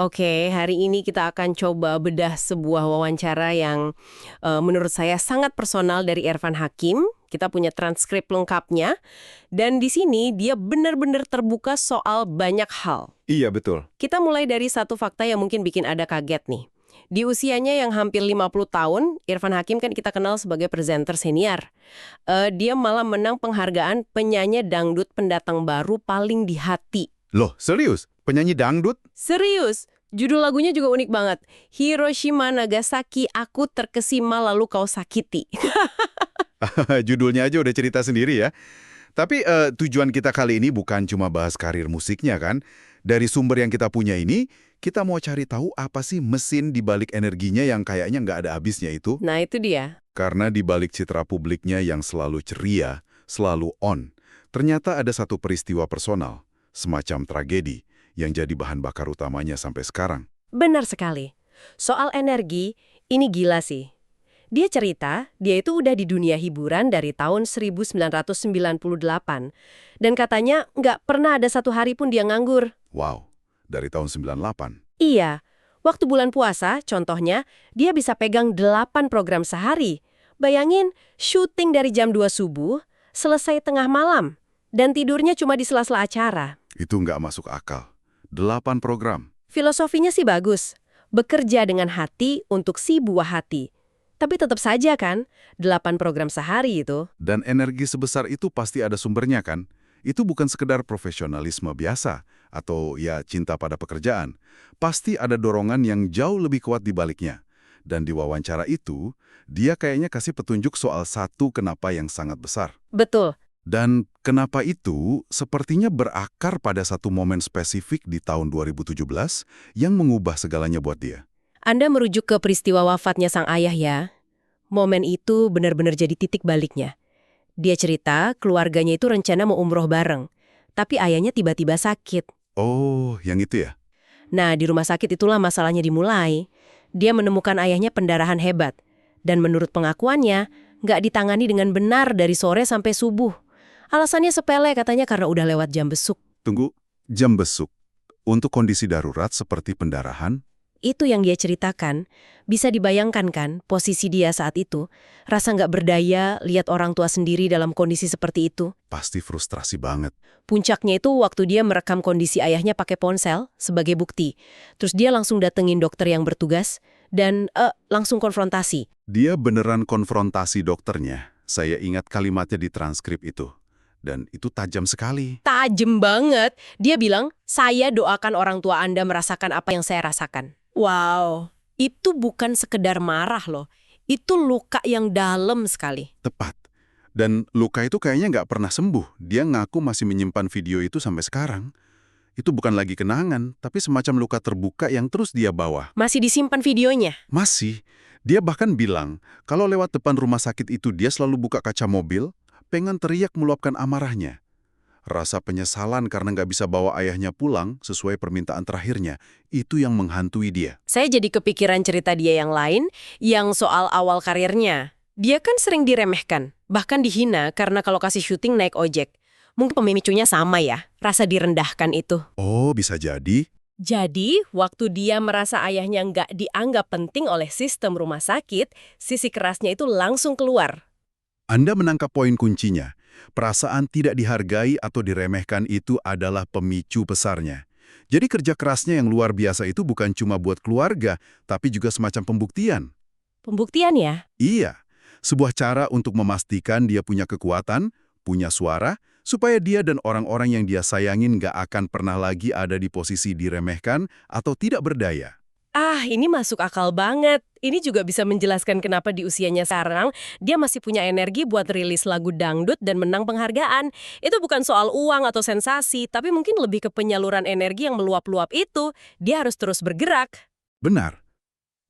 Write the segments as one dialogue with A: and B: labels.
A: Oke, hari ini kita akan coba bedah sebuah wawancara yang menurut saya sangat personal dari Irfan Hakim. Kita punya transkrip lengkapnya, dan di sini dia benar-benar terbuka soal banyak hal.
B: Iya, betul.
A: Kita mulai dari satu fakta yang mungkin bikin Anda kaget nih. Di usianya yang hampir 50 tahun, Irfan Hakim kan kita kenal sebagai presenter senior. Dia malah menang penghargaan penyanyi dangdut pendatang baru paling di hati.
B: Loh, serius? Penyanyi dangdut?
A: Serius, judul lagunya juga unik banget. Hiroshima Nagasaki, aku terkesima lalu kau sakiti.
B: Judulnya aja udah cerita sendiri ya. Tapi tujuan kita kali ini bukan cuma bahas karir musiknya kan. Dari sumber yang kita punya ini, kita mau cari tahu apa sih mesin di balik energinya yang kayaknya nggak ada habisnya itu.
A: Nah itu dia.
B: Karena di balik citra publiknya yang selalu ceria, selalu on, ternyata ada satu peristiwa personal, semacam tragedi, yang jadi bahan bakar utamanya sampai sekarang.
A: Benar sekali. Soal energi, ini gila sih. Dia cerita, dia itu udah di dunia hiburan dari tahun 1998. Dan katanya nggak pernah ada satu hari pun dia nganggur.
B: Wow, dari tahun 98.
A: Iya, waktu bulan puasa, contohnya, dia bisa pegang 8 program sehari. Bayangin, syuting dari jam 2 subuh, selesai tengah malam. Dan tidurnya cuma di sela-sela acara.
B: Itu nggak masuk akal. 8 program.
A: Filosofinya sih bagus. Bekerja dengan hati untuk si buah hati. Tapi tetap saja kan, 8 program sehari itu.
B: Dan energi sebesar itu pasti ada sumbernya kan? Itu bukan sekedar profesionalisme biasa atau ya cinta pada pekerjaan. Pasti ada dorongan yang jauh lebih kuat di baliknya. Dan di wawancara itu, dia kayaknya kasih petunjuk soal satu kenapa yang sangat besar.
A: Betul.
B: Dan kenapa itu sepertinya berakar pada satu momen spesifik di tahun 2017 yang mengubah segalanya buat dia.
A: Anda merujuk ke peristiwa wafatnya sang ayah ya. Momen itu benar-benar jadi titik baliknya. Dia cerita keluarganya itu rencana mau umroh bareng. Tapi ayahnya tiba-tiba sakit.
B: Oh, yang itu ya?
A: Nah, di rumah sakit itulah masalahnya dimulai. Dia menemukan ayahnya pendarahan hebat. Dan menurut pengakuannya, nggak ditangani dengan benar dari sore sampai subuh. Alasannya sepele katanya karena udah lewat jam besuk.
B: Tunggu, jam besuk. Untuk kondisi darurat seperti pendarahan?
A: Itu yang dia ceritakan. Bisa dibayangkan kan posisi dia saat itu. Rasa nggak berdaya lihat orang tua sendiri dalam kondisi seperti itu.
B: Pasti frustrasi banget.
A: Puncaknya itu waktu dia merekam kondisi ayahnya pakai ponsel sebagai bukti. Terus dia langsung datengin dokter yang bertugas dan langsung konfrontasi.
B: Dia beneran konfrontasi dokternya. Saya ingat kalimatnya di transkrip itu. Dan itu tajam sekali.
A: Tajem banget. Dia bilang, saya doakan orang tua Anda merasakan apa yang saya rasakan. Wow, itu bukan sekedar marah loh. Itu luka yang dalam sekali.
B: Tepat. Dan luka itu kayaknya nggak pernah sembuh. Dia ngaku masih menyimpan video itu sampai sekarang. Itu bukan lagi kenangan, tapi semacam luka terbuka yang terus dia bawa.
A: Masih disimpan videonya?
B: Masih. Dia bahkan bilang, kalau lewat depan rumah sakit itu dia selalu buka kaca mobil, pengen teriak meluapkan amarahnya. Rasa penyesalan karena nggak bisa bawa ayahnya pulang sesuai permintaan terakhirnya, itu yang menghantui dia.
A: Saya jadi kepikiran cerita dia yang lain, yang soal awal karirnya. Dia kan sering diremehkan, bahkan dihina karena kalau kasih syuting naik ojek. Mungkin pemicunya sama ya, rasa direndahkan itu.
B: Oh, bisa jadi.
A: Jadi, waktu dia merasa ayahnya nggak dianggap penting oleh sistem rumah sakit, sisi kerasnya itu langsung keluar.
B: Anda menangkap poin kuncinya. Perasaan tidak dihargai atau diremehkan itu adalah pemicu besarnya. Jadi kerja kerasnya yang luar biasa itu bukan cuma buat keluarga, tapi juga semacam pembuktian.
A: Pembuktian ya?
B: Iya, sebuah cara untuk memastikan dia punya kekuatan, punya suara, supaya dia dan orang-orang yang dia sayangin nggak akan pernah lagi ada di posisi diremehkan atau tidak berdaya.
A: Ah, ini masuk akal banget. Ini juga bisa menjelaskan kenapa di usianya sekarang dia masih punya energi buat rilis lagu dangdut dan menang penghargaan. Itu bukan soal uang atau sensasi, tapi mungkin lebih ke penyaluran energi yang meluap-luap itu. Dia harus terus bergerak.
B: Benar.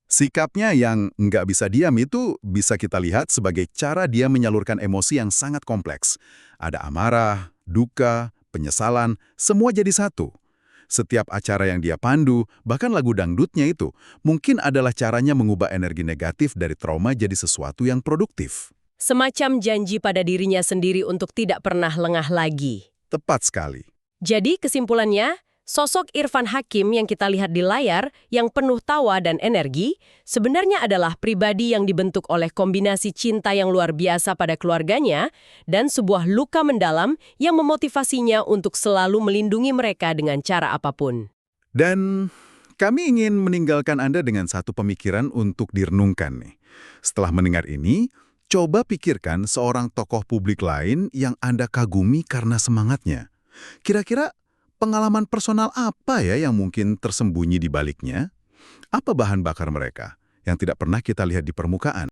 B: Sikapnya yang nggak bisa diam itu bisa kita lihat sebagai cara dia menyalurkan emosi yang sangat kompleks. Ada amarah, duka, penyesalan, semua jadi satu. Setiap acara yang dia pandu, bahkan lagu dangdutnya itu, mungkin adalah caranya mengubah energi negatif dari trauma jadi sesuatu yang produktif.
A: Semacam janji pada dirinya sendiri untuk tidak pernah lengah lagi.
B: Tepat sekali.
A: Jadi kesimpulannya, Sosok Irfan Hakim yang kita lihat di layar, yang penuh tawa dan energi, sebenarnya adalah pribadi yang dibentuk oleh kombinasi cinta yang luar biasa pada keluarganya dan sebuah luka mendalam yang memotivasinya untuk selalu melindungi mereka dengan cara apapun.
B: Dan kami ingin meninggalkan Anda dengan satu pemikiran untuk direnungkan nih. Setelah mendengar ini, coba pikirkan seorang tokoh publik lain yang Anda kagumi karena semangatnya. Kira-kira pengalaman personal apa ya yang mungkin tersembunyi di baliknya? Apa bahan bakar mereka yang tidak pernah kita lihat di permukaan?